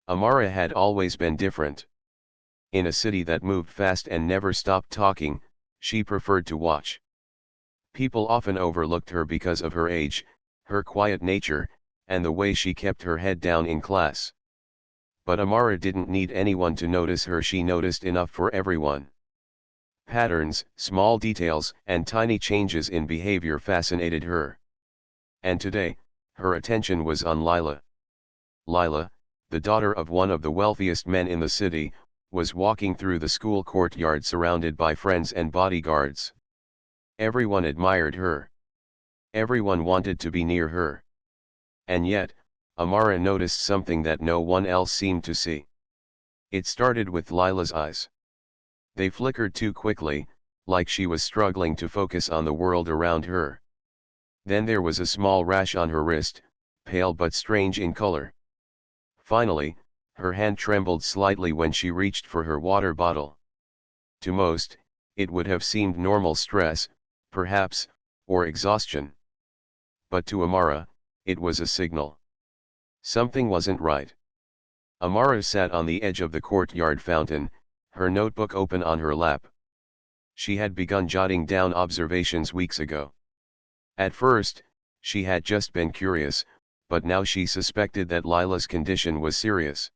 Amara had always been different. In a city that moved fast and never stopped talking, she preferred to watch. People often overlooked her because of her age, her quiet nature, and the way she kept her head down in class. But Amara didn't need anyone to notice her. She noticed enough for everyone. Patterns, small details, and tiny changes in behavior fascinated her. And today, her attention was on Lila. Lila, the daughter of one of the wealthiest men in the city, was walking through the school courtyard surrounded by friends and bodyguards. Everyone admired her. Everyone wanted to be near her. And yet, Amara noticed something that no one else seemed to see. It started with Lila's eyes. They flickered too quickly, like she was struggling to focus on the world around her. Then there was a small rash on her wrist, pale but strange in color. Finally, her hand trembled slightly when she reached for her water bottle. To most, it would have seemed normal stress, perhaps, or exhaustion. But to Amara, it was a signal. Something wasn't right. Amara sat on the edge of the courtyard fountain, her notebook open on her lap. She had begun jotting down observations weeks ago. At first, she had just been curious, but now she suspected that Lila's condition was serious.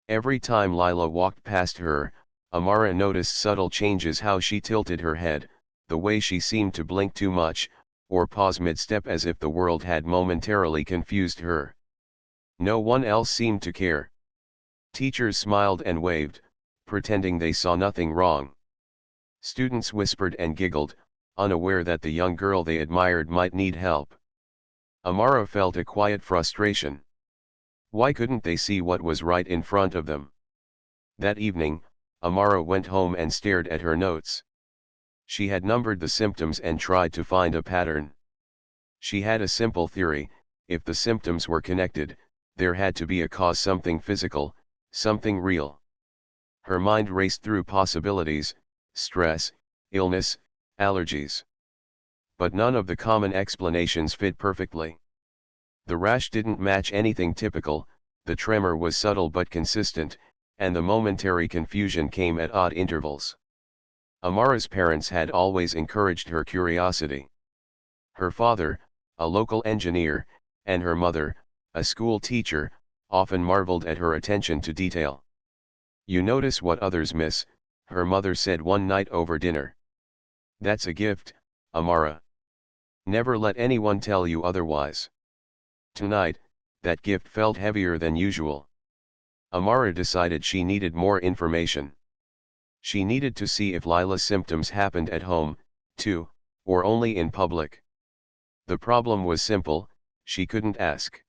Every time Lila walked past her, Amara noticed subtle changes: how she tilted her head, the way she seemed to blink too much, or pause mid-step as if the world had momentarily confused her. No one else seemed to care. Teachers smiled and waved, pretending they saw nothing wrong. Students whispered and giggled, unaware that the young girl they admired might need help. Amara felt a quiet frustration. Why couldn't they see what was right in front of them? That evening, Amara went home and stared at her notes. She had numbered the symptoms and tried to find a pattern. She had a simple theory: if the symptoms were connected, there had to be a cause, something physical, something real. Her mind raced through possibilities: stress, illness, allergies. But none of the common explanations fit perfectly. The rash didn't match anything typical, the tremor was subtle but consistent, and the momentary confusion came at odd intervals. Amara's parents had always encouraged her curiosity. Her father, a local engineer, and her mother, a school teacher, often marveled at her attention to detail. "You notice what others miss," her mother said one night over dinner. "That's a gift, Amara. Never let anyone tell you otherwise." Tonight, that gift felt heavier than usual. Amara decided she needed more information. She needed to see if Lila's symptoms happened at home, too, or only in public. The problem was simple: she couldn't ask.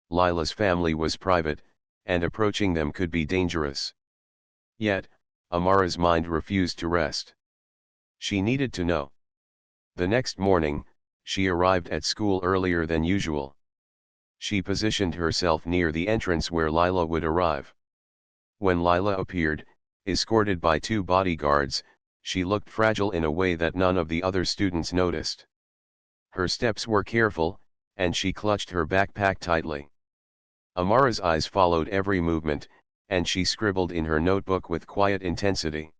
Lila's family was private, and approaching them could be dangerous. Yet, Amara's mind refused to rest. She needed to know. The next morning, she arrived at school earlier than usual. She positioned herself near the entrance where Lila would arrive. When Lila appeared, escorted by 2 bodyguards, she looked fragile in a way that none of the other students noticed. Her steps were careful, and she clutched her backpack tightly. Amara's eyes followed every movement, and she scribbled in her notebook with quiet intensity.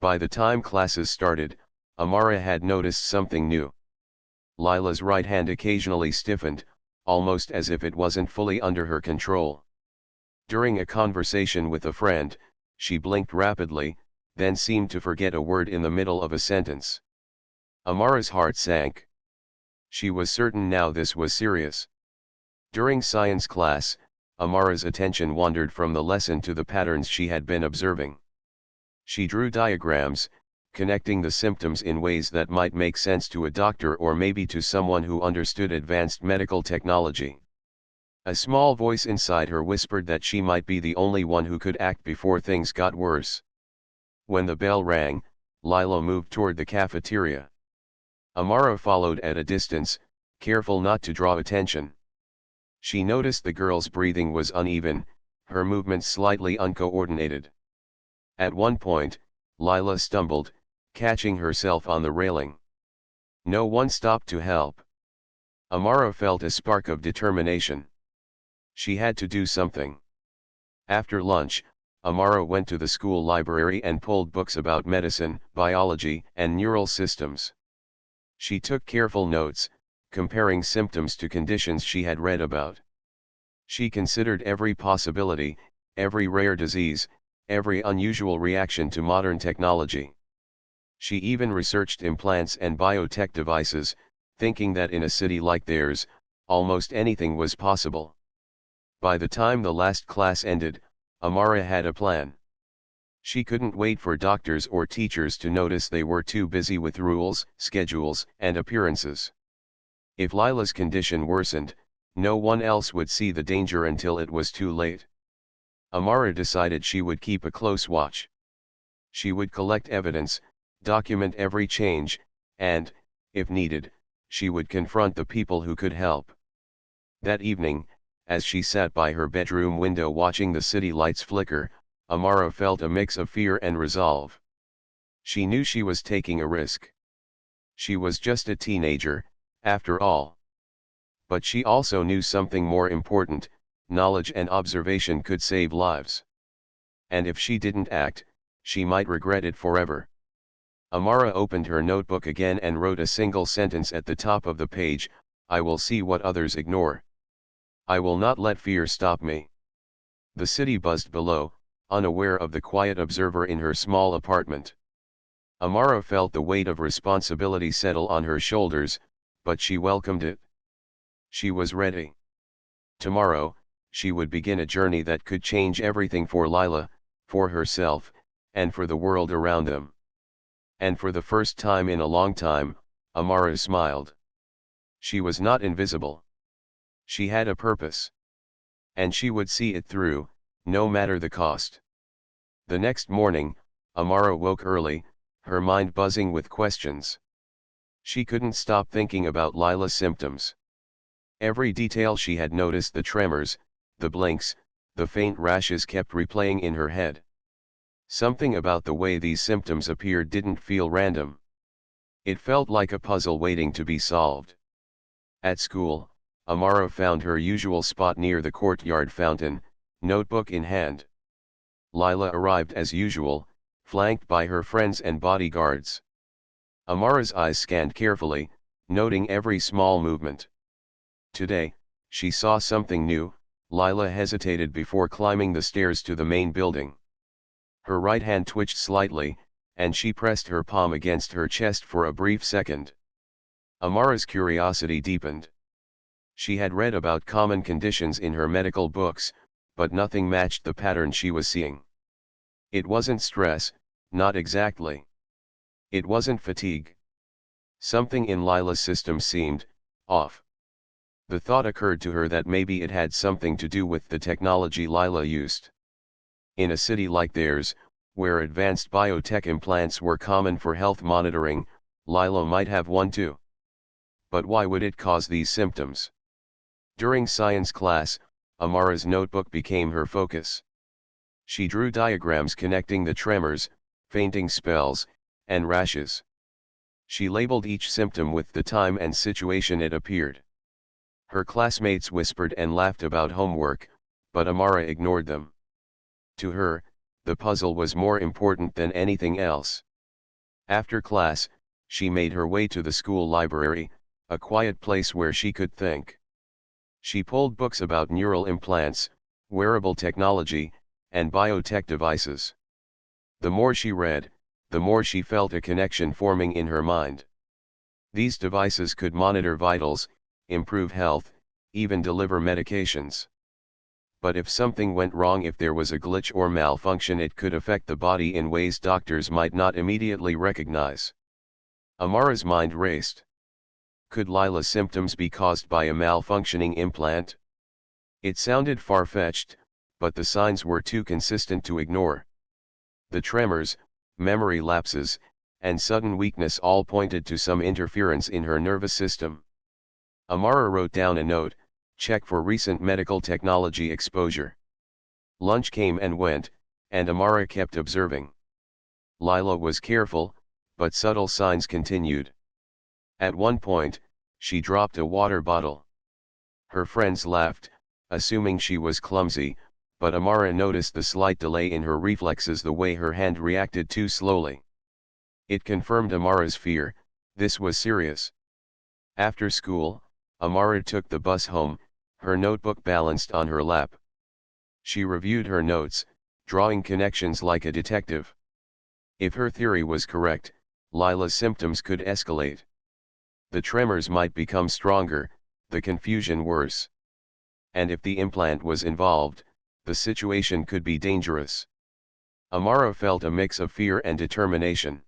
By the time classes started, Amara had noticed something new. Lila's right hand occasionally stiffened, almost as if it wasn't fully under her control. During a conversation with a friend, she blinked rapidly, then seemed to forget a word in the middle of a sentence. Amara's heart sank. She was certain now this was serious. During science class, Amara's attention wandered from the lesson to the patterns she had been observing. She drew diagrams, connecting the symptoms in ways that might make sense to a doctor or maybe to someone who understood advanced medical technology. A small voice inside her whispered that she might be the only one who could act before things got worse. When the bell rang, Lila moved toward the cafeteria. Amara followed at a distance, careful not to draw attention. She noticed the girl's breathing was uneven, her movements slightly uncoordinated. At one point, Lila stumbled, catching herself on the railing. No one stopped to help. Amara felt a spark of determination. She had to do something. After lunch, Amara went to the school library and pulled books about medicine, biology, and neural systems. She took careful notes, comparing symptoms to conditions she had read about. She considered every possibility, every rare disease, every unusual reaction to modern technology. She even researched implants and biotech devices, thinking that in a city like theirs, almost anything was possible. By the time the last class ended, Amara had a plan. She couldn't wait for doctors or teachers to notice they were too busy with rules, schedules, and appearances. If Lila's condition worsened, no one else would see the danger until it was too late. Amara decided she would keep a close watch. She would collect evidence, document every change, and, if needed, she would confront the people who could help. That evening, as she sat by her bedroom window watching the city lights flicker, Amara felt a mix of fear and resolve. She knew she was taking a risk. She was just a teenager, after all. But she also knew something more important: knowledge and observation could save lives. And if she didn't act, she might regret it forever. Amara opened her notebook again and wrote a single sentence at the top of the page: "I will see what others ignore. I will not let fear stop me." The city buzzed below, unaware of the quiet observer in her small apartment. Amara felt the weight of responsibility settle on her shoulders, but she welcomed it. She was ready. Tomorrow, she would begin a journey that could change everything for Lila, for herself, and for the world around them. And for the first time in a long time, Amara smiled. She was not invisible. She had a purpose. And she would see it through, no matter the cost. The next morning, Amara woke early, her mind buzzing with questions. She couldn't stop thinking about Lila's symptoms. Every detail she had noticed: the tremors, the blinks, the faint rashes, kept replaying in her head. Something about the way these symptoms appeared didn't feel random. It felt like a puzzle waiting to be solved. At school, Amara found her usual spot near the courtyard fountain, notebook in hand. Lila arrived as usual, flanked by her friends and bodyguards. Amara's eyes scanned carefully, noting every small movement. Today, she saw something new. Lila hesitated before climbing the stairs to the main building. Her right hand twitched slightly, and she pressed her palm against her chest for a brief second. Amara's curiosity deepened. She had read about common conditions in her medical books, but nothing matched the pattern she was seeing. It wasn't stress, not exactly. It wasn't fatigue. Something in Lila's system seemed off. The thought occurred to her that maybe it had something to do with the technology Lila used. In a city like theirs, where advanced biotech implants were common for health monitoring, Lila might have one too. But why would it cause these symptoms? During science class, Amara's notebook became her focus. She drew diagrams connecting the tremors, fainting spells, and rashes. She labeled each symptom with the time and situation it appeared. Her classmates whispered and laughed about homework, but Amara ignored them. To her, the puzzle was more important than anything else. After class, she made her way to the school library, a quiet place where she could think. She pulled books about neural implants, wearable technology, and biotech devices. The more she read, the more she felt a connection forming in her mind. These devices could monitor vitals, improve health, even deliver medications. But if something went wrong, if there was a glitch or malfunction, it could affect the body in ways doctors might not immediately recognize. Amara's mind raced. Could Lila's symptoms be caused by a malfunctioning implant? It sounded far-fetched, but the signs were too consistent to ignore. The tremors, memory lapses, and sudden weakness all pointed to some interference in her nervous system. Amara wrote down a note: check for recent medical technology exposure. Lunch came and went, and Amara kept observing. Lila was careful, but subtle signs continued. At one point, she dropped a water bottle. Her friends laughed, assuming she was clumsy, but Amara noticed the slight delay in her reflexes, the way her hand reacted too slowly. It confirmed Amara's fear. This was serious. After school, Amara took the bus home, her notebook balanced on her lap. She reviewed her notes, drawing connections like a detective. If her theory was correct, Lila's symptoms could escalate. The tremors might become stronger, the confusion worse. And if the implant was involved, the situation could be dangerous. Amara felt a mix of fear and determination.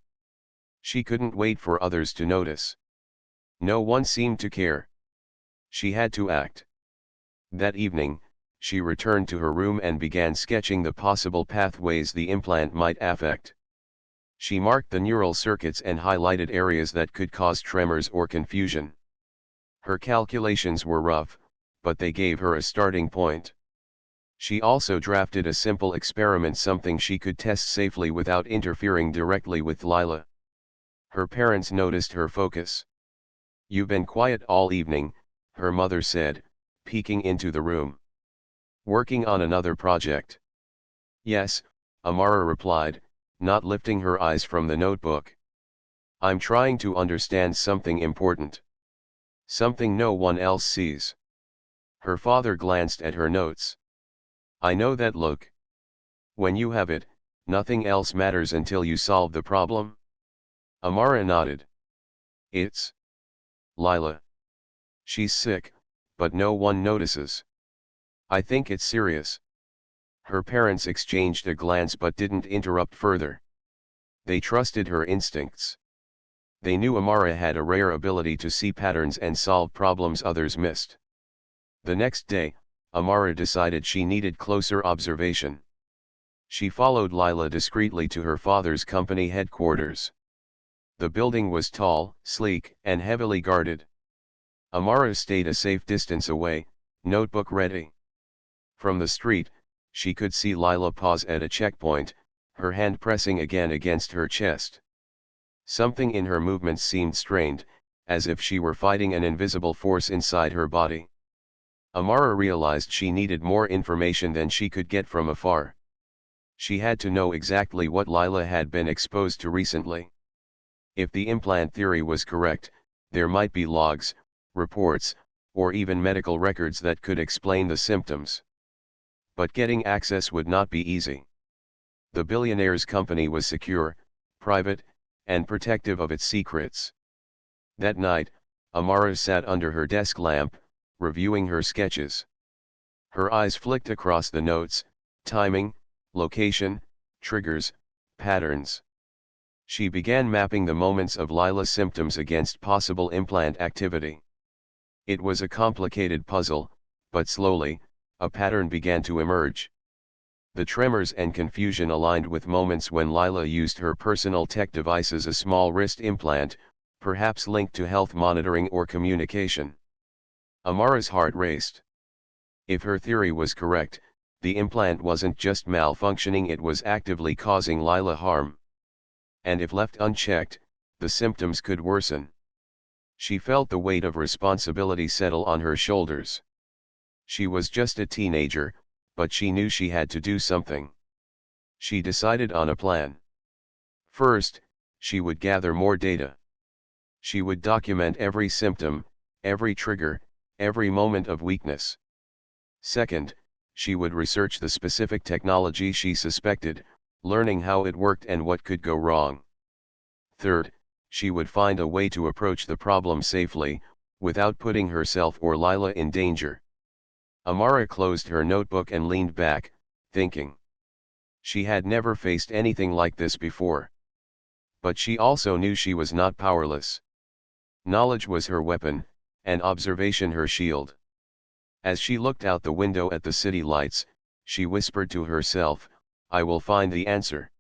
She couldn't wait for others to notice. No one seemed to care. She had to act. That evening, she returned to her room and began sketching the possible pathways the implant might affect. She marked the neural circuits and highlighted areas that could cause tremors or confusion. Her calculations were rough, but they gave her a starting point. She also drafted a simple experiment, something she could test safely without interfering directly with Lila. Her parents noticed her focus. "You've been quiet all evening," her mother said, peeking into the room. "Working on another project?" "Yes," Amara replied, not lifting her eyes from the notebook. "I'm trying to understand something important. Something no one else sees." Her father glanced at her notes. "I know that look. When you have it, nothing else matters until you solve the problem?" Amara nodded. "It's Lila. She's sick, but no one notices. I think it's serious." Her parents exchanged a glance but didn't interrupt further. They trusted her instincts. They knew Amara had a rare ability to see patterns and solve problems others missed. The next day, Amara decided she needed closer observation. She followed Lila discreetly to her father's company headquarters. The building was tall, sleek, and heavily guarded. Amara stayed a safe distance away, notebook ready. From the street, she could see Lila pause at a checkpoint, her hand pressing again against her chest. Something in her movements seemed strained, as if she were fighting an invisible force inside her body. Amara realized she needed more information than she could get from afar. She had to know exactly what Lila had been exposed to recently. If the implant theory was correct, there might be logs, reports, or even medical records that could explain the symptoms. But getting access would not be easy. The billionaire's company was secure, private, and protective of its secrets. That night, Amara sat under her desk lamp, reviewing her sketches. Her eyes flicked across the notes: timing, location, triggers, patterns. She began mapping the moments of Lila's symptoms against possible implant activity. It was a complicated puzzle, but slowly, a pattern began to emerge. The tremors and confusion aligned with moments when Lila used her personal tech devices, a small wrist implant, perhaps linked to health monitoring or communication. Amara's heart raced. If her theory was correct, the implant wasn't just malfunctioning, it was actively causing Lila harm. And if left unchecked, the symptoms could worsen. She felt the weight of responsibility settle on her shoulders. She was just a teenager, but she knew she had to do something. She decided on a plan. First, she would gather more data. She would document every symptom, every trigger, every moment of weakness. Second, she would research the specific technology she suspected, learning how it worked and what could go wrong. Third, she would find a way to approach the problem safely, without putting herself or Lila in danger. Amara closed her notebook and leaned back, thinking. She had never faced anything like this before. But she also knew she was not powerless. Knowledge was her weapon, and observation her shield. As she looked out the window at the city lights, she whispered to herself, "I will find the answer.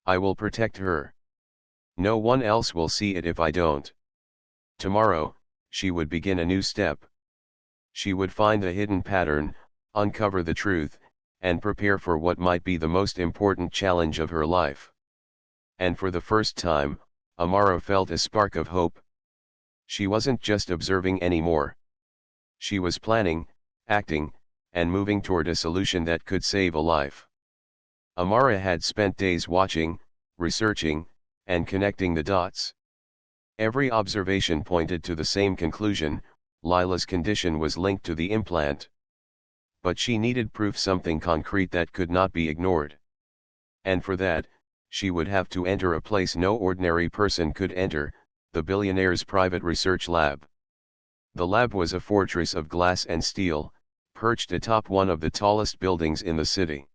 I will protect her. No one else will see it if I don't." Tomorrow, she would begin a new step. She would find the hidden pattern, uncover the truth, and prepare for what might be the most important challenge of her life. And for the first time, Amara felt a spark of hope. She wasn't just observing anymore. She was planning, acting, and moving toward a solution that could save a life. Amara had spent days watching, researching, and connecting the dots. Every observation pointed to the same conclusion: Lila's condition was linked to the implant. But she needed proof, something concrete that could not be ignored. And for that, she would have to enter a place no ordinary person could enter, the billionaire's private research lab. The lab was a fortress of glass and steel, perched atop one of the tallest buildings in the city.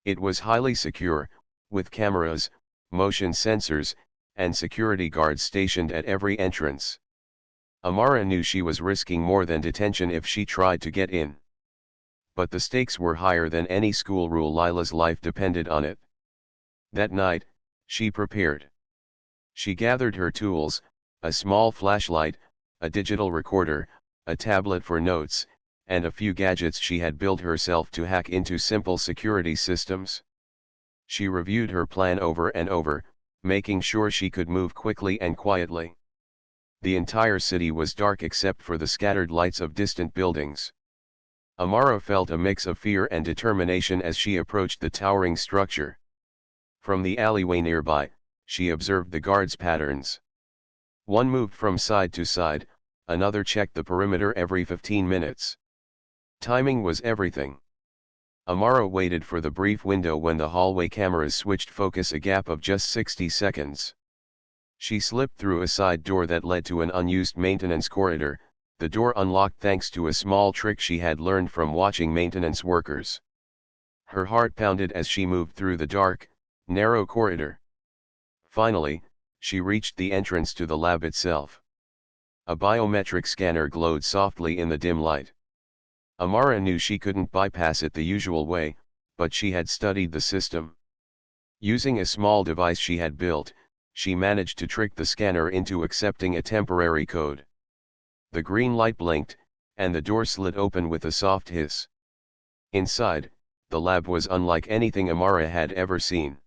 It was highly secure, with cameras, motion sensors, and security guards stationed at every entrance. Amara knew she was risking more than detention if she tried to get in. But the stakes were higher than any school rule. Lila's life depended on it. That night, she prepared. She gathered her tools: a small flashlight, a digital recorder, a tablet for notes, and a few gadgets she had built herself to hack into simple security systems. She reviewed her plan over and over, making sure she could move quickly and quietly. The entire city was dark except for the scattered lights of distant buildings. Amara felt a mix of fear and determination as she approached the towering structure. From the alleyway nearby, she observed the guards' patterns. One moved from side to side, another checked the perimeter every 15 minutes. Timing was everything. Amara waited for the brief window when the hallway cameras switched focus, a gap of just 60 seconds. She slipped through a side door that led to an unused maintenance corridor, the door unlocked thanks to a small trick she had learned from watching maintenance workers. Her heart pounded as she moved through the dark, narrow corridor. Finally, she reached the entrance to the lab itself. A biometric scanner glowed softly in the dim light. Amara knew she couldn't bypass it the usual way, but she had studied the system. Using a small device she had built, she managed to trick the scanner into accepting a temporary code. The green light blinked, and the door slid open with a soft hiss. Inside, the lab was unlike anything Amara had ever seen.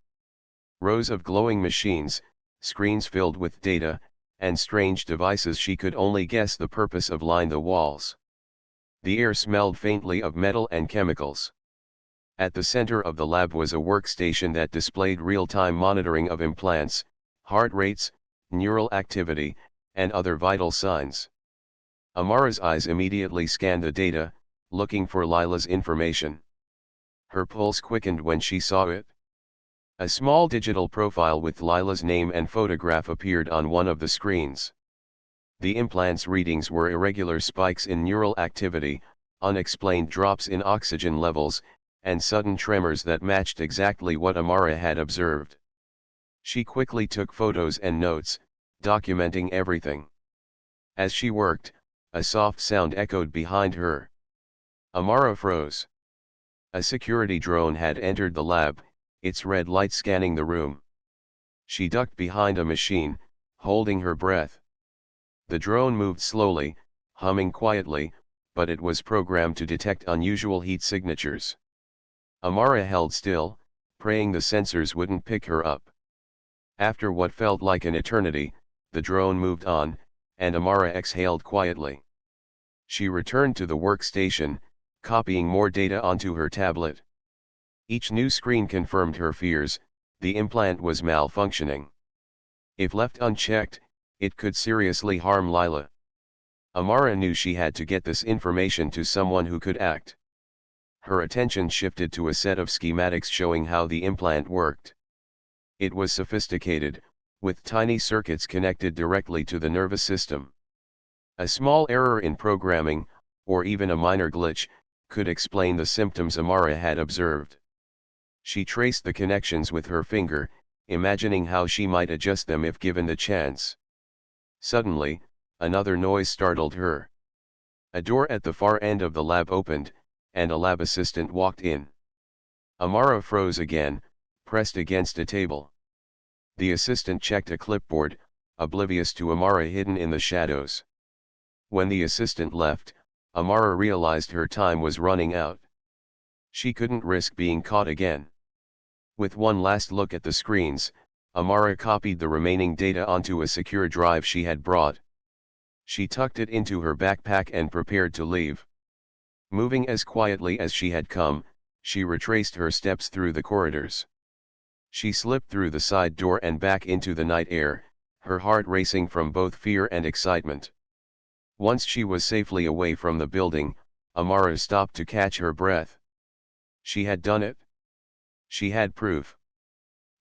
Rows of glowing machines, screens filled with data, and strange devices she could only guess the purpose of lined the walls. The air smelled faintly of metal and chemicals. At the center of the lab was a workstation that displayed real-time monitoring of implants, heart rates, neural activity, and other vital signs. Amara's eyes immediately scanned the data, looking for Lila's information. Her pulse quickened when she saw it. A small digital profile with Lila's name and photograph appeared on one of the screens. The implant's readings were irregular spikes in neural activity, unexplained drops in oxygen levels, and sudden tremors that matched exactly what Amara had observed. She quickly took photos and notes, documenting everything. As she worked, a soft sound echoed behind her. Amara froze. A security drone had entered the lab, its red light scanning the room. She ducked behind a machine, holding her breath. The drone moved slowly, humming quietly, but it was programmed to detect unusual heat signatures. Amara held still, praying the sensors wouldn't pick her up. After what felt like an eternity, the drone moved on, and Amara exhaled quietly. She returned to the workstation, copying more data onto her tablet. Each new screen confirmed her fears: the implant was malfunctioning. If left unchecked, it could seriously harm Lila. Amara knew she had to get this information to someone who could act. Her attention shifted to a set of schematics showing how the implant worked. It was sophisticated, with tiny circuits connected directly to the nervous system. A small error in programming, or even a minor glitch, could explain the symptoms Amara had observed. She traced the connections with her finger, imagining how she might adjust them if given the chance. Suddenly, another noise startled her. A door at the far end of the lab opened, and a lab assistant walked in. Amara froze again, pressed against a table. The assistant checked a clipboard, oblivious to Amara hidden in the shadows. When the assistant left, Amara realized her time was running out. She couldn't risk being caught again. With one last look at the screens, Amara copied the remaining data onto a secure drive she had brought. She tucked it into her backpack and prepared to leave. Moving as quietly as she had come, she retraced her steps through the corridors. She slipped through the side door and back into the night air, her heart racing from both fear and excitement. Once she was safely away from the building, Amara stopped to catch her breath. She had done it. She had proof.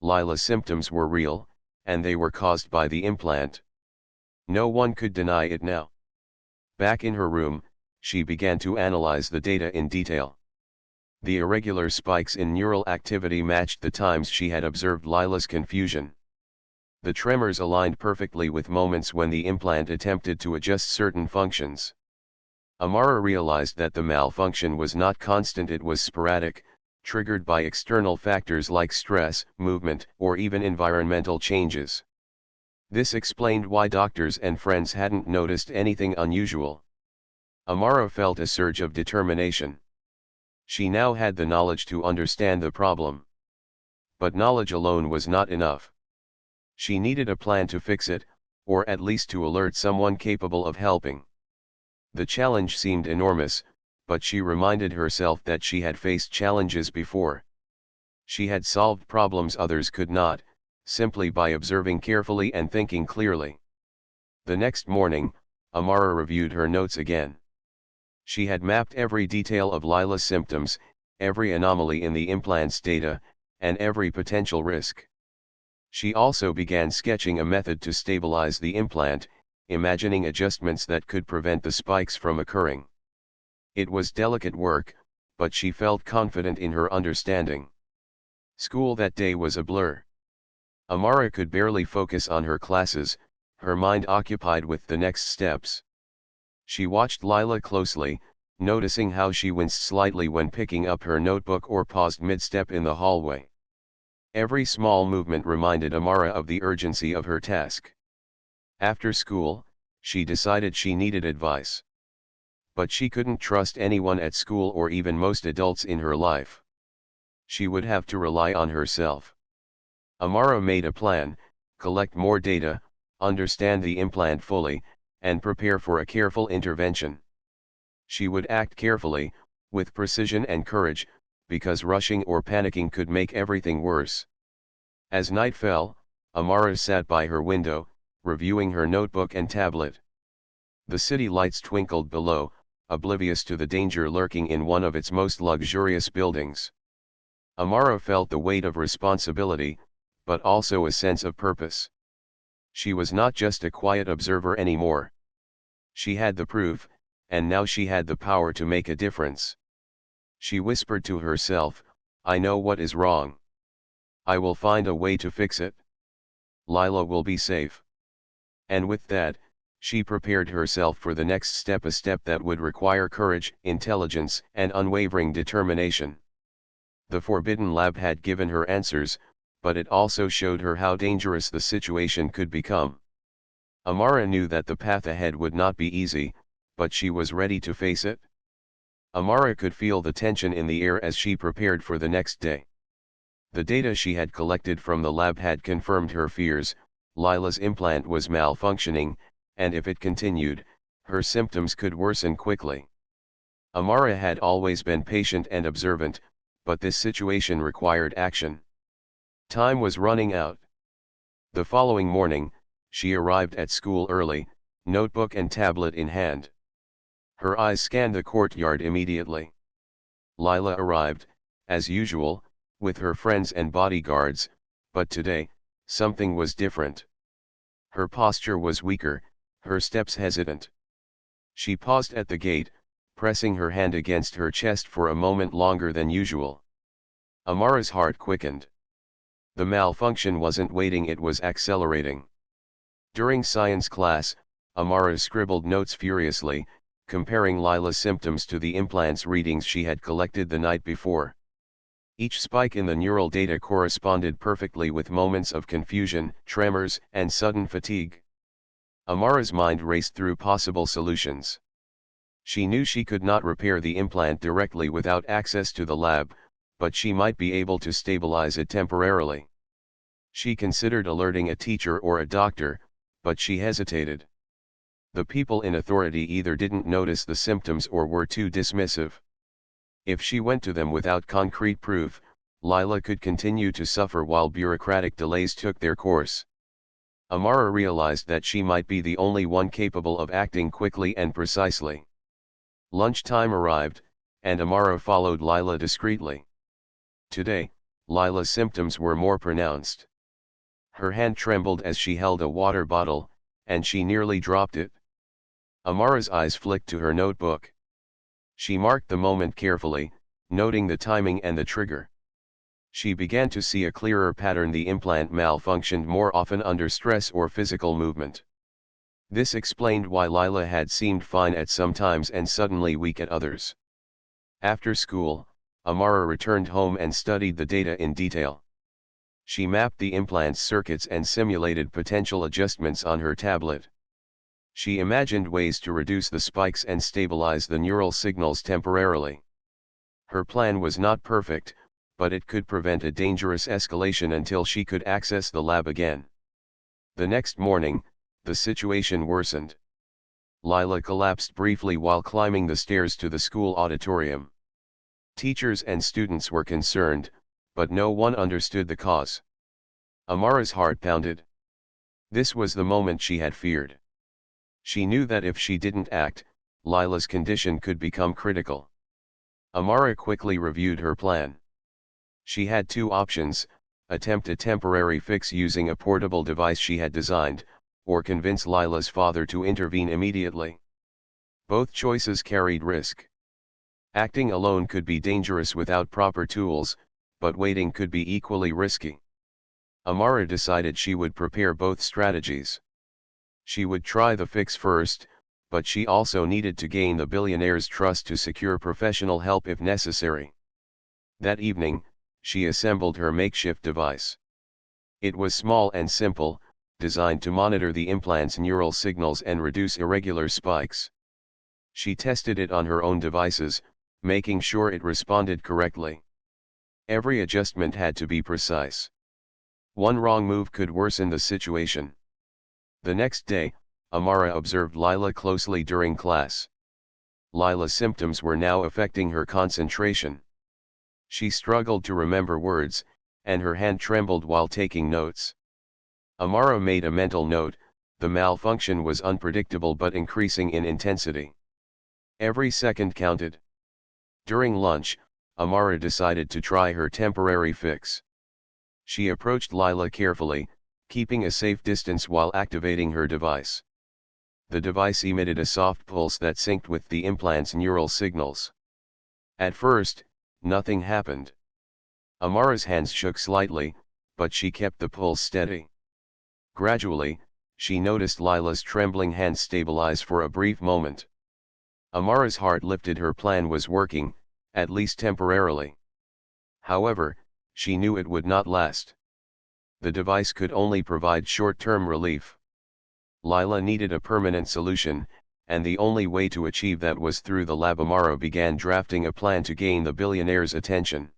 Lila's symptoms were real, and they were caused by the implant. No one could deny it now. Back in her room, she began to analyze the data in detail. The irregular spikes in neural activity matched the times she had observed Lila's confusion. The tremors aligned perfectly with moments when the implant attempted to adjust certain functions. Amara realized that the malfunction was not constant, it was sporadic, triggered by external factors like stress, movement, or even environmental changes. This explained why doctors and friends hadn't noticed anything unusual. Amara felt a surge of determination. She now had the knowledge to understand the problem. But knowledge alone was not enough. She needed a plan to fix it, or at least to alert someone capable of helping. The challenge seemed enormous, but she reminded herself that she had faced challenges before. She had solved problems others could not, simply by observing carefully and thinking clearly. The next morning, Amara reviewed her notes again. She had mapped every detail of Lila's symptoms, every anomaly in the implant's data, and every potential risk. She also began sketching a method to stabilize the implant, imagining adjustments that could prevent the spikes from occurring. It was delicate work, but she felt confident in her understanding. School that day was a blur. Amara could barely focus on her classes, her mind occupied with the next steps. She watched Lila closely, noticing how she winced slightly when picking up her notebook or paused mid-step in the hallway. Every small movement reminded Amara of the urgency of her task. After school, she decided she needed advice. But she couldn't trust anyone at school or even most adults in her life. She would have to rely on herself. Amara made a plan: collect more data, understand the implant fully, and prepare for a careful intervention. She would act carefully, with precision and courage, because rushing or panicking could make everything worse. As night fell, Amara sat by her window, reviewing her notebook and tablet. The city lights twinkled below, oblivious to the danger lurking in one of its most luxurious buildings. Amara felt the weight of responsibility, but also a sense of purpose. She was not just a quiet observer anymore. She had the proof, and now she had the power to make a difference. She whispered to herself, "I know what is wrong. I will find a way to fix it. Lila will be safe." And with that, she prepared herself for the next step, a step that would require courage, intelligence, and unwavering determination. The forbidden lab had given her answers, but it also showed her how dangerous the situation could become. Amara knew that the path ahead would not be easy, but she was ready to face it. Amara could feel the tension in the air as she prepared for the next day. The data she had collected from the lab had confirmed her fears: Lila's implant was malfunctioning, and if it continued, her symptoms could worsen quickly. Amara had always been patient and observant, but this situation required action. Time was running out. The following morning, she arrived at school early, notebook and tablet in hand. Her eyes scanned the courtyard immediately. Lila arrived, as usual, with her friends and bodyguards, but today, something was different. Her posture was weaker, her steps hesitant. She paused at the gate, pressing her hand against her chest for a moment longer than usual. Amara's heart quickened. The malfunction wasn't waiting, it was accelerating. During science class, Amara scribbled notes furiously, comparing Lila's symptoms to the implant's readings she had collected the night before. Each spike in the neural data corresponded perfectly with moments of confusion, tremors, and sudden fatigue. Amara's mind raced through possible solutions. She knew she could not repair the implant directly without access to the lab, but she might be able to stabilize it temporarily. She considered alerting a teacher or a doctor, but she hesitated. The people in authority either didn't notice the symptoms or were too dismissive. If she went to them without concrete proof, Lila could continue to suffer while bureaucratic delays took their course. Amara realized that she might be the only one capable of acting quickly and precisely. Lunchtime arrived, and Amara followed Lila discreetly. Today, Lila's symptoms were more pronounced. Her hand trembled as she held a water bottle, and she nearly dropped it. Amara's eyes flicked to her notebook. She marked the moment carefully, noting the timing and the trigger. She began to see a clearer pattern. The implant malfunctioned more often under stress or physical movement. This explained why Lila had seemed fine at some times and suddenly weak at others. After school, Amara returned home and studied the data in detail. She mapped the implant's circuits and simulated potential adjustments on her tablet. She imagined ways to reduce the spikes and stabilize the neural signals temporarily. Her plan was not perfect, but it could prevent a dangerous escalation until she could access the lab again. The next morning, the situation worsened. Lila collapsed briefly while climbing the stairs to the school auditorium. Teachers and students were concerned, but no one understood the cause. Amara's heart pounded. This was the moment she had feared. She knew that if she didn't act, Lila's condition could become critical. Amara quickly reviewed her plan. She had two options: attempt a temporary fix using a portable device she had designed, or convince Lila's father to intervene immediately. Both choices carried risk. Acting alone could be dangerous without proper tools, but waiting could be equally risky. Amara decided she would prepare both strategies. She would try the fix first, but she also needed to gain the billionaire's trust to secure professional help if necessary. That evening, she assembled her makeshift device. It was small and simple, designed to monitor the implant's neural signals and reduce irregular spikes. She tested it on her own devices, making sure it responded correctly. Every adjustment had to be precise. One wrong move could worsen the situation. The next day, Amara observed Lila closely during class. Lila's symptoms were now affecting her concentration. She struggled to remember words, and her hand trembled while taking notes. Amara made a mental note: the malfunction was unpredictable but increasing in intensity. Every second counted. During lunch, Amara decided to try her temporary fix. She approached Lila carefully, keeping a safe distance while activating her device. The device emitted a soft pulse that synced with the implant's neural signals. At first, nothing happened. Amara's hands shook slightly, but she kept the pulse steady. Gradually, she noticed Lila's trembling hands stabilize for a brief moment. Amara's heart lifted. Her plan was working, at least temporarily. However, she knew it would not last. The device could only provide short-term relief. Lila needed a permanent solution, and the only way to achieve that was through the lab. Amara began drafting a plan to gain the billionaire's attention.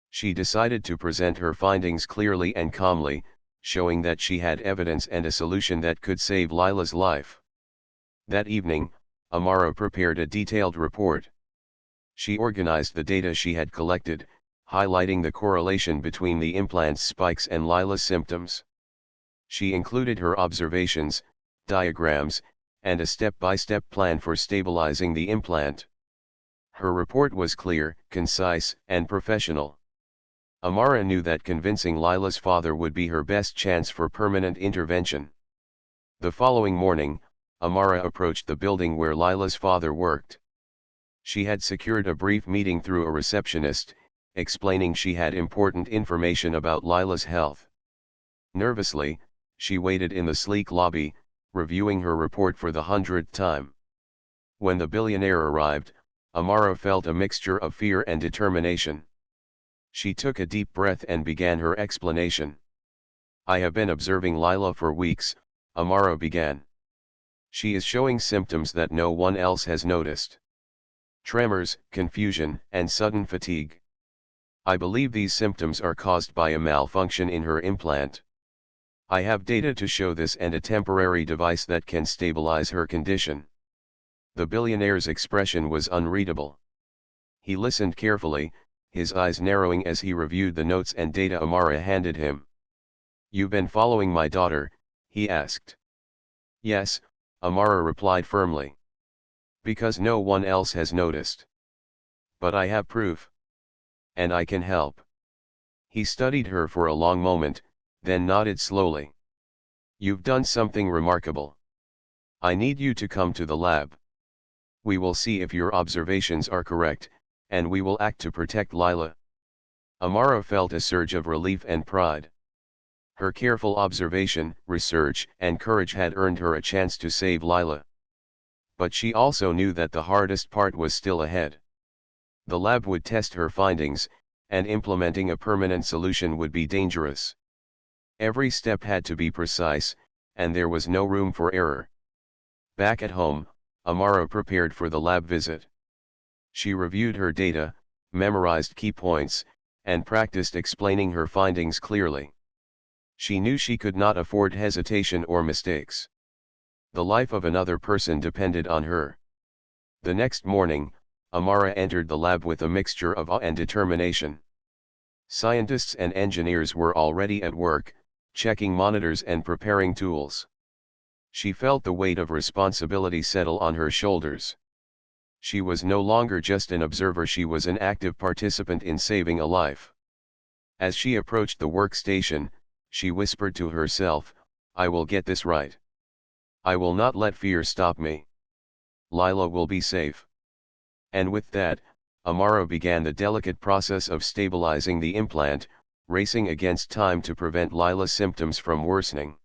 She decided to present her findings clearly and calmly, showing that she had evidence and a solution that could save Lila's life. That evening, Amara prepared a detailed report. She organized the data she had collected, highlighting the correlation between the implant's spikes and Lila's symptoms. She included her observations, diagrams, and a step-by-step plan for stabilizing the implant. Her report was clear, concise, and professional. Amara knew that convincing Lila's father would be her best chance for permanent intervention. The following morning, Amara approached the building where Lila's father worked. She had secured a brief meeting through a receptionist, explaining she had important information about Lila's health. Nervously, she waited in the sleek lobby, reviewing her report for the 100th time. When the billionaire arrived, Amara felt a mixture of fear and determination. She took a deep breath and began her explanation. "I have been observing Lila for weeks," Amara began. "She is showing symptoms that no one else has noticed. Tremors, confusion, and sudden fatigue. I believe these symptoms are caused by a malfunction in her implant. I have data to show this and a temporary device that can stabilize her condition. The billionaire's expression was unreadable. He listened carefully, his eyes narrowing as he reviewed the notes and data Amara handed him. "You've been following my daughter?" he asked. "Yes," Amara replied firmly. "Because no one else has noticed. But I have proof. And I can help." He studied her for a long moment, then nodded slowly. "You've done something remarkable. I need you to come to the lab. We will see if your observations are correct, and we will act to protect Lila." Amara felt a surge of relief and pride. Her careful observation, research, and courage had earned her a chance to save Lila. But she also knew that the hardest part was still ahead. The lab would test her findings, and implementing a permanent solution would be dangerous. Every step had to be precise, and there was no room for error. Back at home, Amara prepared for the lab visit. She reviewed her data, memorized key points, and practiced explaining her findings clearly. She knew she could not afford hesitation or mistakes. The life of another person depended on her. The next morning, Amara entered the lab with a mixture of awe and determination. Scientists and engineers were already at work, checking monitors and preparing tools. She felt the weight of responsibility settle on her shoulders. She was no longer just an observer, she was an active participant in saving a life. As she approached the workstation, she whispered to herself, "I will get this right. I will not let fear stop me. Lila will be safe." And with that, Amara began the delicate process of stabilizing the implant, racing against time to prevent Lila's symptoms from worsening.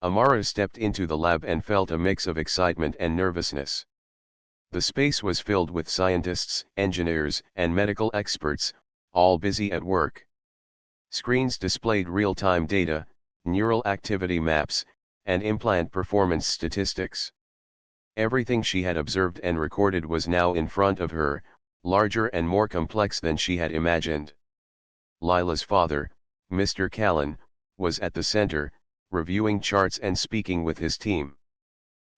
Amara stepped into the lab and felt a mix of excitement and nervousness. The space was filled with scientists, engineers, and medical experts, all busy at work. Screens displayed real-time data, neural activity maps, and implant performance statistics. Everything she had observed and recorded was now in front of her, larger and more complex than she had imagined. Lila's father, Mr. Callan, was at the center, reviewing charts and speaking with his team.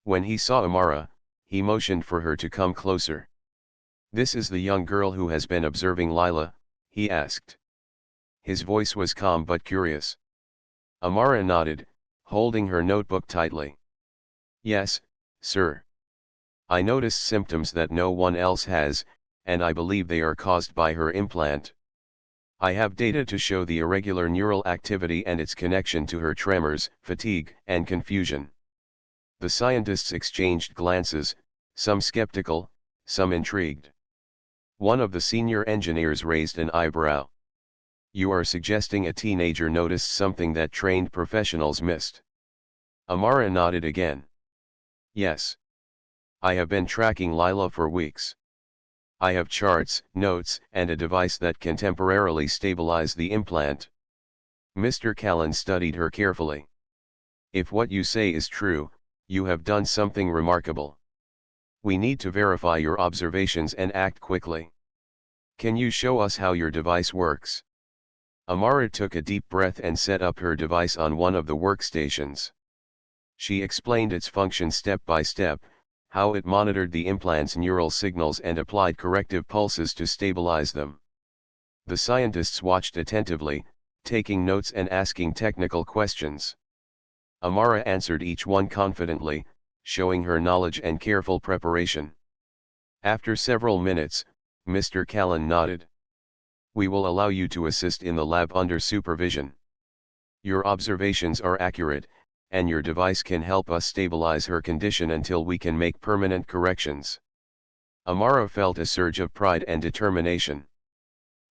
When he saw Amara, he motioned for her to come closer. "This is the young girl who has been observing Lila?" he asked. His voice was calm but curious. Amara nodded, holding her notebook tightly. "Yes, sir. I noticed symptoms that no one else has, and I believe they are caused by her implant. I have data to show the irregular neural activity and its connection to her tremors, fatigue, and confusion." The scientists exchanged glances, some skeptical, some intrigued. One of the senior engineers raised an eyebrow. "You are suggesting a teenager noticed something that trained professionals missed?" Amara nodded again. "Yes. I have been tracking Lila for weeks. I have charts, notes, and a device that can temporarily stabilize the implant." Mr. Callan studied her carefully. "If what you say is true, you have done something remarkable. We need to verify your observations and act quickly. Can you show us how your device works?" Amara took a deep breath and set up her device on one of the workstations. She explained its function step by step, how it monitored the implant's neural signals and applied corrective pulses to stabilize them. The scientists watched attentively, taking notes and asking technical questions. Amara answered each one confidently, showing her knowledge and careful preparation. After several minutes, Mr. Callan nodded. "We will allow you to assist in the lab under supervision. Your observations are accurate, and your device can help us stabilize her condition until we can make permanent corrections." Amara felt a surge of pride and determination.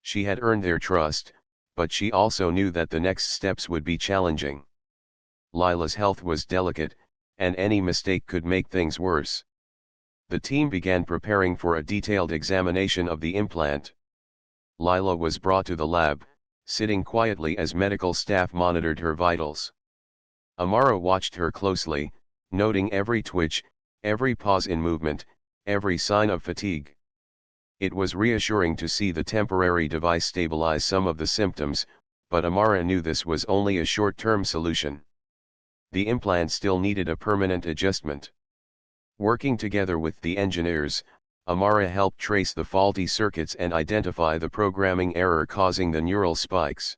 She had earned their trust, but she also knew that the next steps would be challenging. Lila's health was delicate, and any mistake could make things worse. The team began preparing for a detailed examination of the implant. Lila was brought to the lab, sitting quietly as medical staff monitored her vitals. Amara watched her closely, noting every twitch, every pause in movement, every sign of fatigue. It was reassuring to see the temporary device stabilize some of the symptoms, but Amara knew this was only a short-term solution. The implant still needed a permanent adjustment. Working together with the engineers, Amara helped trace the faulty circuits and identify the programming error causing the neural spikes.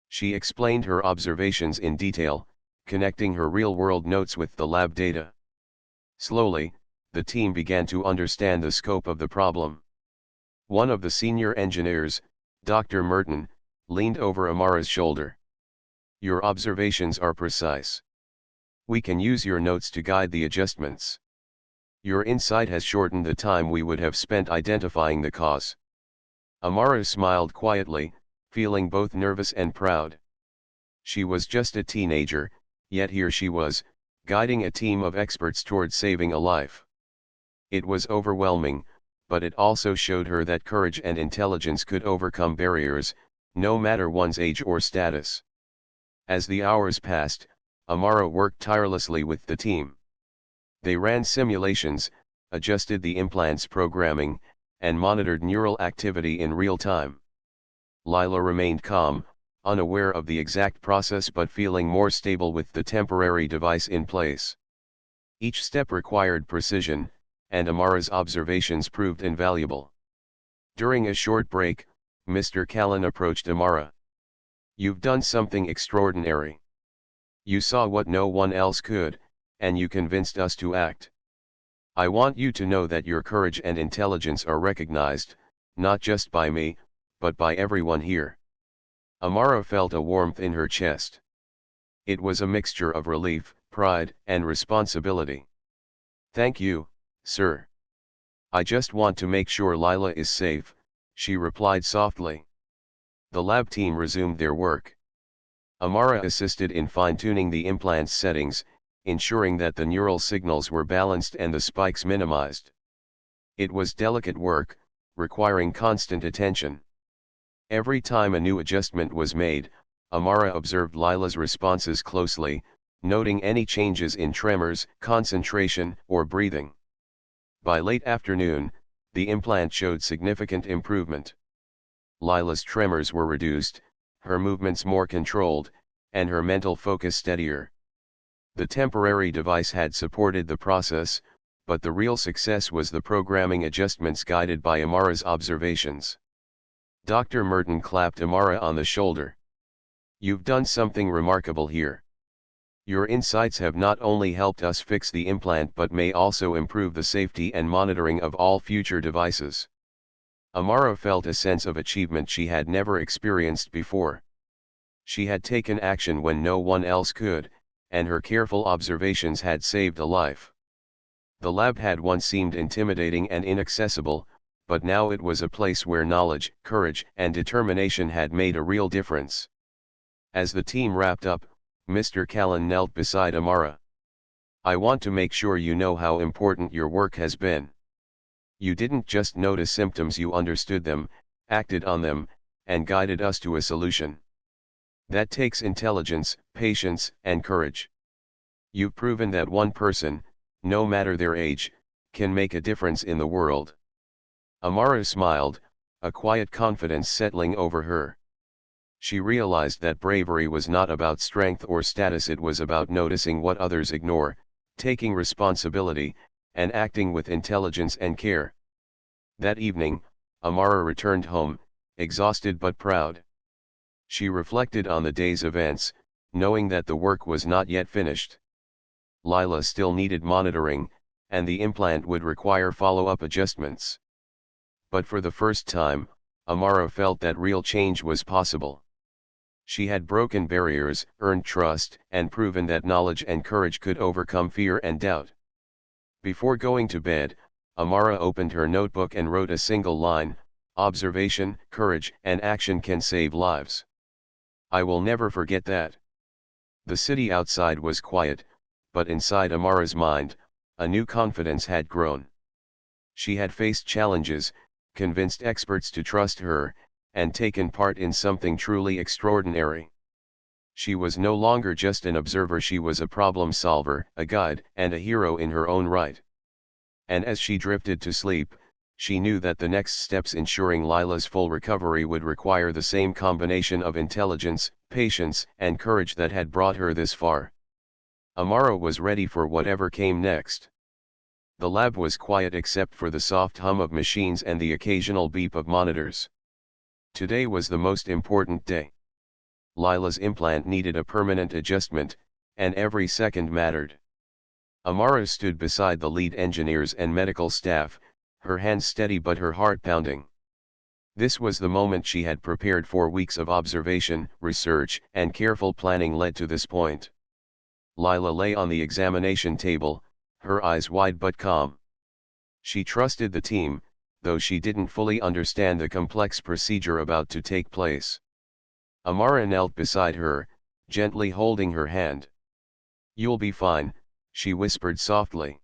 She explained her observations in detail, connecting her real-world notes with the lab data. Slowly, the team began to understand the scope of the problem. One of the senior engineers, Dr. Merton, leaned over Amara's shoulder. "Your observations are precise. We can use your notes to guide the adjustments. Your insight has shortened the time we would have spent identifying the cause." Amara smiled quietly, feeling both nervous and proud. She was just a teenager, yet here she was, guiding a team of experts towards saving a life. It was overwhelming, but it also showed her that courage and intelligence could overcome barriers, no matter one's age or status. As the hours passed, Amara worked tirelessly with the team. They ran simulations, adjusted the implant's programming, and monitored neural activity in real time. Lila remained calm, unaware of the exact process but feeling more stable with the temporary device in place. Each step required precision, and Amara's observations proved invaluable. During a short break, Mr. Callan approached Amara. "You've done something extraordinary. You saw what no one else could, and you convinced us to act. I want you to know that your courage and intelligence are recognized, not just by me, but by everyone here." Amara felt a warmth in her chest. It was a mixture of relief, pride, and responsibility. "Thank you, sir. I just want to make sure Lila is safe," she replied softly. The lab team resumed their work. Amara assisted in fine-tuning the implant's settings, ensuring that the neural signals were balanced and the spikes minimized. It was delicate work, requiring constant attention. Every time a new adjustment was made, Amara observed Lila's responses closely, noting any changes in tremors, concentration, or breathing. By late afternoon, the implant showed significant improvement. Lila's tremors were reduced, her movements more controlled, and her mental focus steadier. The temporary device had supported the process, but the real success was the programming adjustments guided by Amara's observations. Dr. Merton clapped Amara on the shoulder. "You've done something remarkable here. Your insights have not only helped us fix the implant but may also improve the safety and monitoring of all future devices." Amara felt a sense of achievement she had never experienced before. She had taken action when no one else could, and her careful observations had saved a life. The lab had once seemed intimidating and inaccessible, but now it was a place where knowledge, courage, and determination had made a real difference. As the team wrapped up, Mr. Callan knelt beside Amara. "I want to make sure you know how important your work has been. You didn't just notice symptoms, you understood them, acted on them, and guided us to a solution. That takes intelligence, patience, and courage. You've proven that one person, no matter their age, can make a difference in the world." Amara smiled, a quiet confidence settling over her. She realized that bravery was not about strength or status, it was about noticing what others ignore, taking responsibility, and acting with intelligence and care. That evening, Amara returned home, exhausted but proud. She reflected on the day's events, knowing that the work was not yet finished. Lila still needed monitoring, and the implant would require follow-up adjustments. But for the first time, Amara felt that real change was possible. She had broken barriers, earned trust, and proven that knowledge and courage could overcome fear and doubt. Before going to bed, Amara opened her notebook and wrote a single line: "Observation, courage, and action can save lives. I will never forget that." The city outside was quiet, but inside Amara's mind, a new confidence had grown. She had faced challenges, convinced experts to trust her, and taken part in something truly extraordinary. She was no longer just an observer, she was a problem solver, a guide, and a hero in her own right. And as she drifted to sleep, she knew that the next steps ensuring Lila's full recovery would require the same combination of intelligence, patience, and courage that had brought her this far. Amara was ready for whatever came next. The lab was quiet except for the soft hum of machines and the occasional beep of monitors. Today was the most important day. Lila's implant needed a permanent adjustment, and every second mattered. Amara stood beside the lead engineers and medical staff, her hands steady but her heart pounding. This was the moment she had prepared for. Weeks of observation, research, and careful planning led to this point. Lila lay on the examination table, her eyes wide but calm. She trusted the team, though she didn't fully understand the complex procedure about to take place. Amara knelt beside her, gently holding her hand. "You'll be fine," she whispered softly.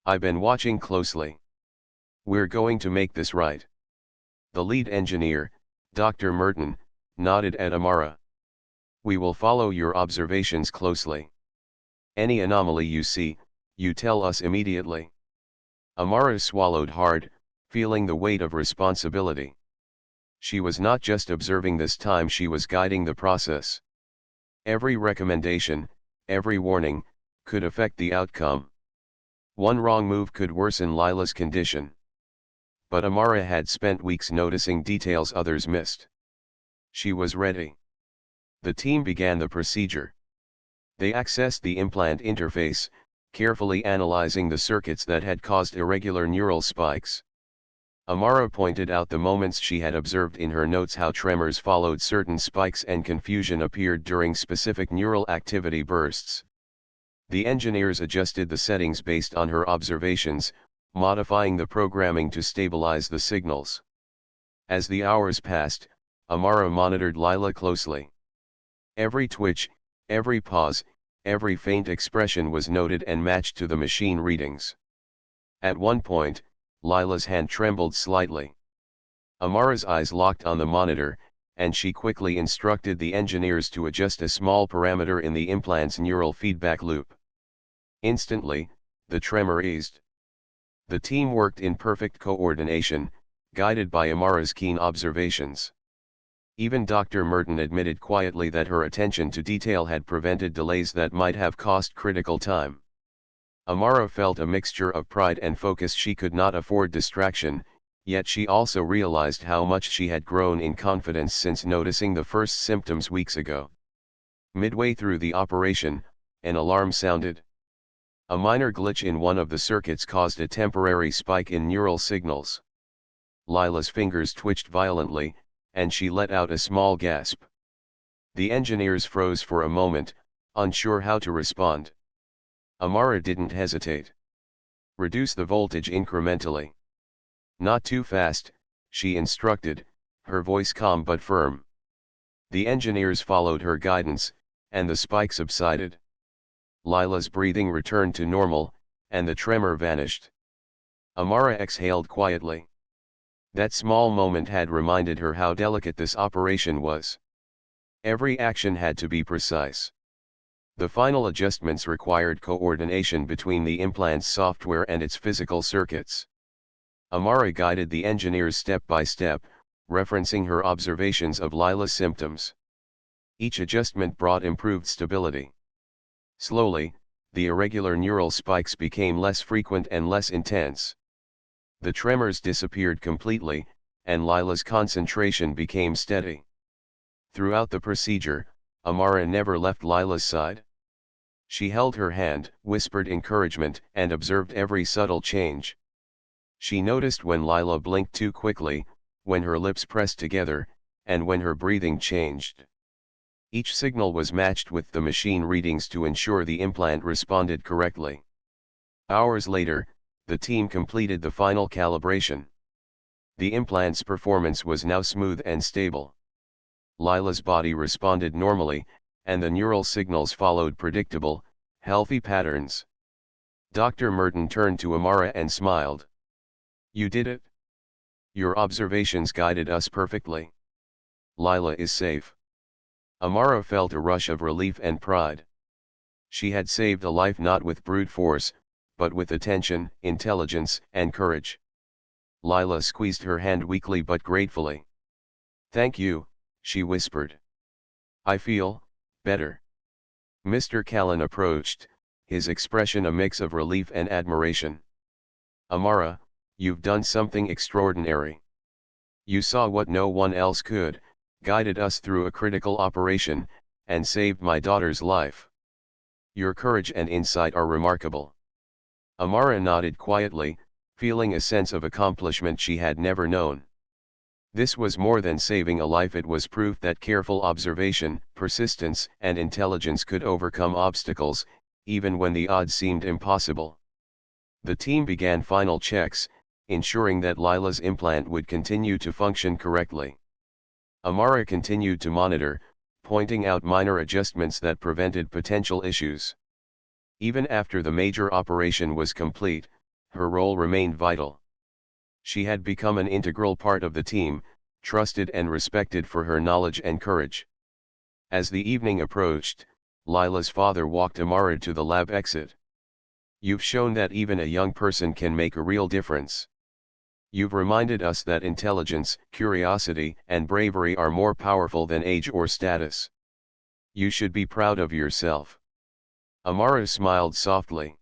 "I've been watching closely. We're going to make this right." The lead engineer, Dr. Merton, nodded at Amara. "We will follow your observations closely. Any anomaly you see, you tell us immediately." Amara swallowed hard, feeling the weight of responsibility. She was not just observing this time, she was guiding the process. Every recommendation, every warning, could affect the outcome. One wrong move could worsen Lila's condition. But Amara had spent weeks noticing details others missed. She was ready. The team began the procedure. They accessed the implant interface, carefully analyzing the circuits that had caused irregular neural spikes. Amara pointed out the moments she had observed in her notes, how tremors followed certain spikes and confusion appeared during specific neural activity bursts. The engineers adjusted the settings based on her observations, modifying the programming to stabilize the signals. As the hours passed, Amara monitored Lila closely. Every twitch, every pause, every faint expression was noted and matched to the machine readings. At one point, Lila's hand trembled slightly. Amara's eyes locked on the monitor, and she quickly instructed the engineers to adjust a small parameter in the implant's neural feedback loop. Instantly, the tremor eased. The team worked in perfect coordination, guided by Amara's keen observations. Even Dr. Merton admitted quietly that her attention to detail had prevented delays that might have cost critical time. Amara felt a mixture of pride and focus. She could not afford distraction, yet she also realized how much she had grown in confidence since noticing the first symptoms weeks ago. Midway through the operation, an alarm sounded. A minor glitch in one of the circuits caused a temporary spike in neural signals. Lila's fingers twitched violently, and she let out a small gasp. The engineers froze for a moment, unsure how to respond. Amara didn't hesitate. "Reduce the voltage incrementally." "Not too fast," she instructed, her voice calm but firm. The engineers followed her guidance, and the spike subsided. Lila's breathing returned to normal, and the tremor vanished. Amara exhaled quietly. That small moment had reminded her how delicate this operation was. Every action had to be precise. The final adjustments required coordination between the implant's software and its physical circuits. Amara guided the engineers step by step, referencing her observations of Lila's symptoms. Each adjustment brought improved stability. Slowly, the irregular neural spikes became less frequent and less intense. The tremors disappeared completely, and Lila's concentration became steady. Throughout the procedure, Amara never left Lila's side. She held her hand, whispered encouragement, and observed every subtle change. She noticed when Lila blinked too quickly, when her lips pressed together, and when her breathing changed. Each signal was matched with the machine readings to ensure the implant responded correctly. Hours later, the team completed the final calibration. The implant's performance was now smooth and stable. Lila's body responded normally, and the neural signals followed predictable, healthy patterns. Dr. Merton turned to Amara and smiled. "You did it. Your observations guided us perfectly. Lila is safe." Amara felt a rush of relief and pride. She had saved a life not with brute force, but with attention, intelligence, and courage. Lila squeezed her hand weakly but gratefully. "Thank you," she whispered. "I feel better." Mr. Callan approached, his expression a mix of relief and admiration. "Amara, you've done something extraordinary. You saw what no one else could, guided us through a critical operation, and saved my daughter's life. Your courage and insight are remarkable." Amara nodded quietly, feeling a sense of accomplishment she had never known. This was more than saving a life, it was proof that careful observation, persistence, and intelligence could overcome obstacles, even when the odds seemed impossible. The team began final checks, ensuring that Lila's implant would continue to function correctly. Amara continued to monitor, pointing out minor adjustments that prevented potential issues. Even after the major operation was complete, her role remained vital. She had become an integral part of the team, trusted and respected for her knowledge and courage. As the evening approached, Lila's father walked Amara to the lab exit. "You've shown that even a young person can make a real difference. You've reminded us that intelligence, curiosity, and bravery are more powerful than age or status. You should be proud of yourself." Amara smiled softly.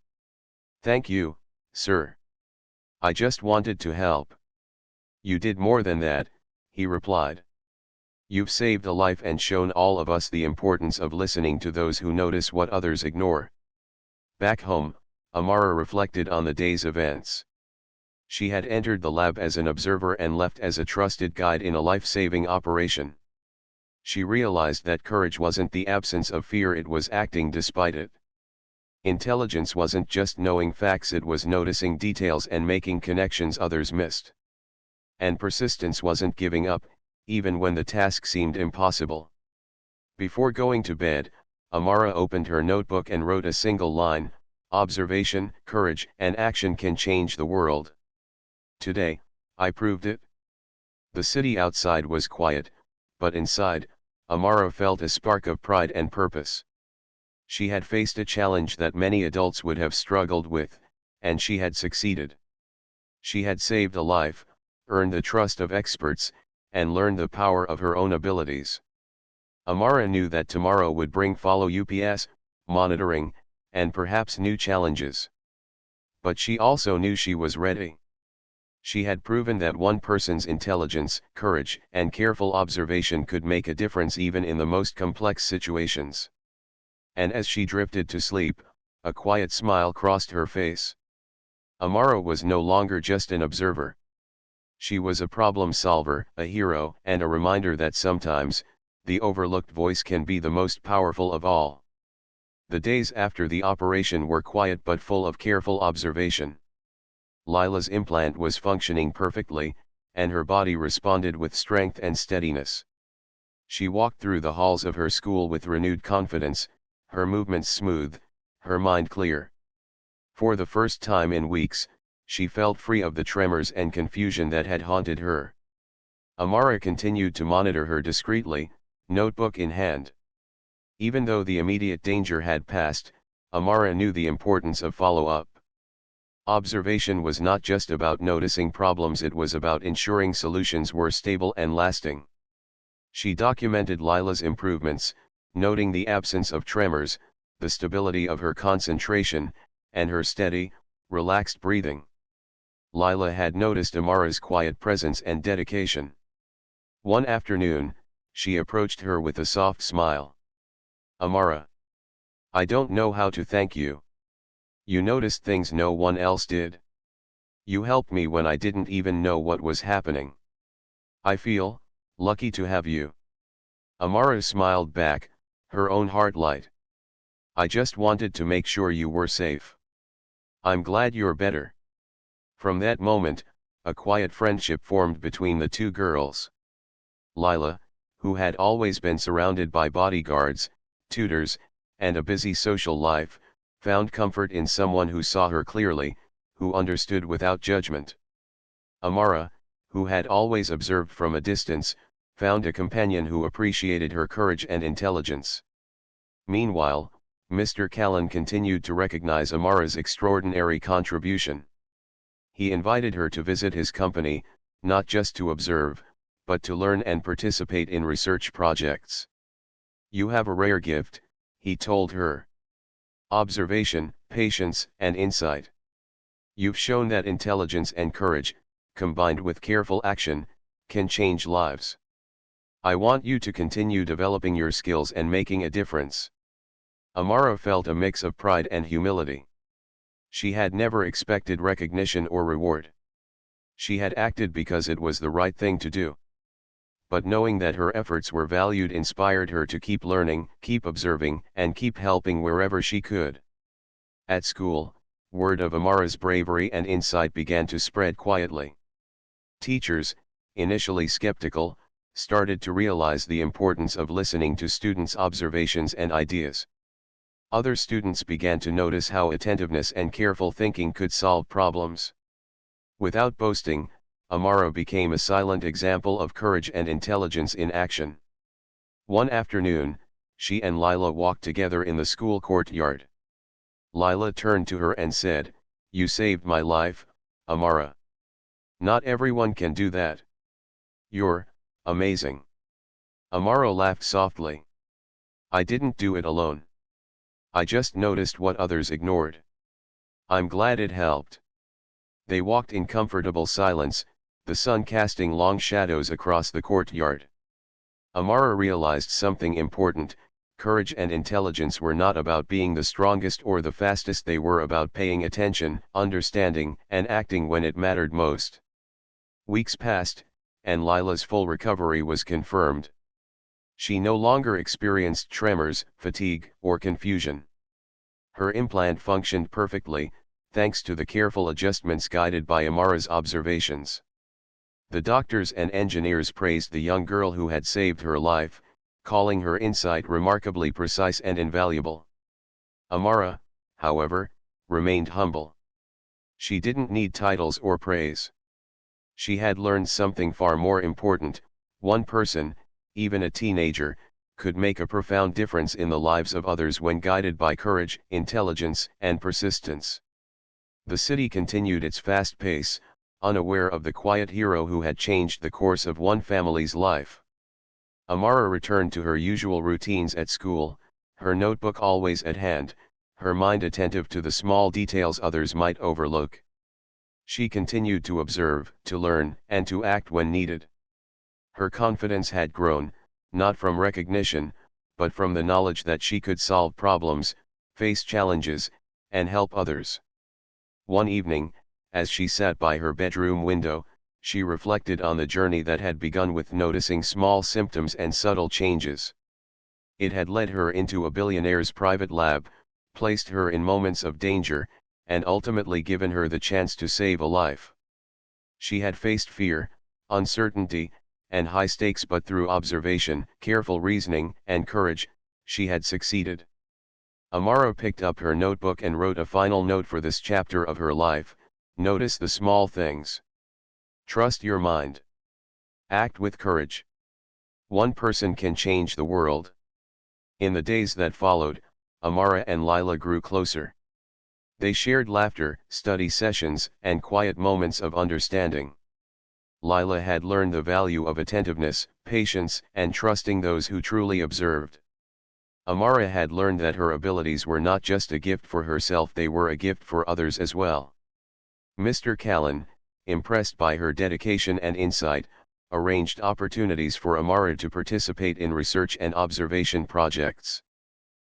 "Thank you, sir. I just wanted to help." "You did more than that," he replied. "You've saved a life and shown all of us the importance of listening to those who notice what others ignore." Back home, Amara reflected on the day's events. She had entered the lab as an observer and left as a trusted guide in a life-saving operation. She realized that courage wasn't the absence of fear, it was acting despite it. Intelligence wasn't just knowing facts, it was noticing details and making connections others missed. And persistence wasn't giving up, even when the task seemed impossible. Before going to bed, Amara opened her notebook and wrote a single line: "Observation, courage, and action can change the world. Today, I proved it." The city outside was quiet, but inside, Amara felt a spark of pride and purpose. She had faced a challenge that many adults would have struggled with, and she had succeeded. She had saved a life, earned the trust of experts, and learned the power of her own abilities. Amara knew that tomorrow would bring follow-ups, monitoring, and perhaps new challenges. But she also knew she was ready. She had proven that one person's intelligence, courage, and careful observation could make a difference even in the most complex situations. And as she drifted to sleep, a quiet smile crossed her face. Amara was no longer just an observer. She was a problem solver, a hero, and a reminder that sometimes, the overlooked voice can be the most powerful of all. The days after the operation were quiet but full of careful observation. Lila's implant was functioning perfectly, and her body responded with strength and steadiness. She walked through the halls of her school with renewed confidence, her movements smooth, her mind clear. For the first time in weeks, she felt free of the tremors and confusion that had haunted her. Amara continued to monitor her discreetly, notebook in hand. Even though the immediate danger had passed, Amara knew the importance of follow-up. Observation was not just about noticing problems, it was about ensuring solutions were stable and lasting. She documented Lila's improvements, noting the absence of tremors, the stability of her concentration, and her steady, relaxed breathing. Lila had noticed Amara's quiet presence and dedication. One afternoon, she approached her with a soft smile. "Amara, I don't know how to thank you. You noticed things no one else did. You helped me when I didn't even know what was happening. I feel lucky to have you." Amara smiled back, her own heart light. "I just wanted to make sure you were safe. I'm glad you're better." From that moment, a quiet friendship formed between the two girls. Lila, who had always been surrounded by bodyguards, tutors, and a busy social life, found comfort in someone who saw her clearly, who understood without judgment. Amara, who had always observed from a distance, found a companion who appreciated her courage and intelligence. Meanwhile, Mr. Callan continued to recognize Amara's extraordinary contribution. He invited her to visit his company, not just to observe, but to learn and participate in research projects. "You have a rare gift," he told her. Observation, patience, and insight. You've shown that intelligence and courage, combined with careful action, can change lives. I want you to continue developing your skills and making a difference. Amara felt a mix of pride and humility. She had never expected recognition or reward. She had acted because it was the right thing to do. But knowing that her efforts were valued inspired her to keep learning, keep observing, and keep helping wherever she could. At school, word of Amara's bravery and insight began to spread quietly. Teachers, initially skeptical, started to realize the importance of listening to students' observations and ideas. Other students began to notice how attentiveness and careful thinking could solve problems. Without boasting, Amara became a silent example of courage and intelligence in action. One afternoon, she and Lila walked together in the school courtyard. Lila turned to her and said, "You saved my life, Amara. Not everyone can do that. You're amazing." Amara laughed softly. "I didn't do it alone. I just noticed what others ignored. I'm glad it helped." They walked in comfortable silence, the sun casting long shadows across the courtyard. Amara realized something important: courage and intelligence were not about being the strongest or the fastest, they were about paying attention, understanding, and acting when it mattered most. Weeks passed, and Lila's full recovery was confirmed. She no longer experienced tremors, fatigue, or confusion. Her implant functioned perfectly, thanks to the careful adjustments guided by Amara's observations. The doctors and engineers praised the young girl who had saved her life, calling her insight remarkably precise and invaluable. Amara, however, remained humble. She didn't need titles or praise. She had learned something far more important: one person, even a teenager, could make a profound difference in the lives of others when guided by courage, intelligence, and persistence. The city continued its fast pace, unaware of the quiet hero who had changed the course of one family's life. Amara returned to her usual routines at school, her notebook always at hand, her mind attentive to the small details others might overlook. She continued to observe, to learn, and to act when needed. Her confidence had grown, not from recognition, but from the knowledge that she could solve problems, face challenges, and help others. One evening, as she sat by her bedroom window, she reflected on the journey that had begun with noticing small symptoms and subtle changes. It had led her into a billionaire's private lab, placed her in moments of danger, and ultimately given her the chance to save a life. She had faced fear, uncertainty, and high stakes, but through observation, careful reasoning, and courage, she had succeeded. Amara picked up her notebook and wrote a final note for this chapter of her life: notice the small things. Trust your mind. Act with courage. One person can change the world. In the days that followed, Amara and Lila grew closer. They shared laughter, study sessions, and quiet moments of understanding. Lila had learned the value of attentiveness, patience, and trusting those who truly observed. Amara had learned that her abilities were not just a gift for herself, they were a gift for others as well. Mr. Callan, impressed by her dedication and insight, arranged opportunities for Amara to participate in research and observation projects.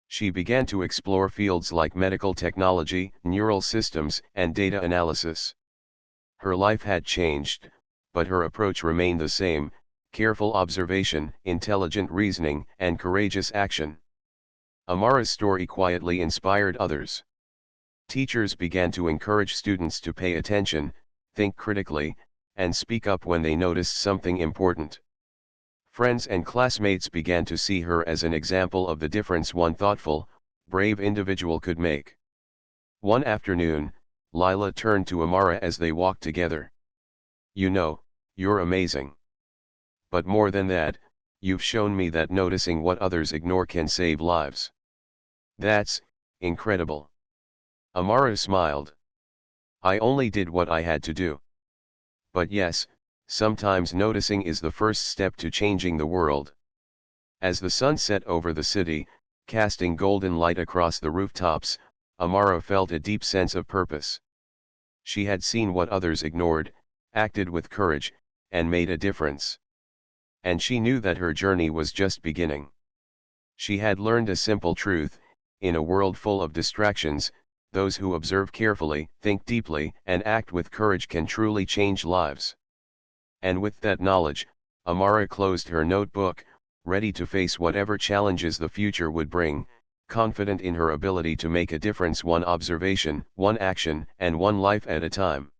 She began to explore fields like medical technology, neural systems, and data analysis. Her life had changed, but her approach remained the same: careful observation, intelligent reasoning, and courageous action. Amara's story quietly inspired others. Teachers began to encourage students to pay attention, think critically, and speak up when they noticed something important. Friends and classmates began to see her as an example of the difference one thoughtful, brave individual could make. One afternoon, Lila turned to Amara as they walked together. "You know, you're amazing. But more than that, you've shown me that noticing what others ignore can save lives. That's incredible." Amara smiled. "I only did what I had to do. But yes, sometimes noticing is the first step to changing the world." As the sun set over the city, Casting golden light across the rooftops, Amara felt a deep sense of purpose. She had seen what others ignored, acted with courage, and made a difference. And she knew that her journey was just beginning. She had learned a simple truth: in a world full of distractions, those who observe carefully, think deeply, and act with courage can truly change lives. And with that knowledge, Amara closed her notebook, ready to face whatever challenges the future would bring, confident in her ability to make a difference, one observation, one action, and one life at a time.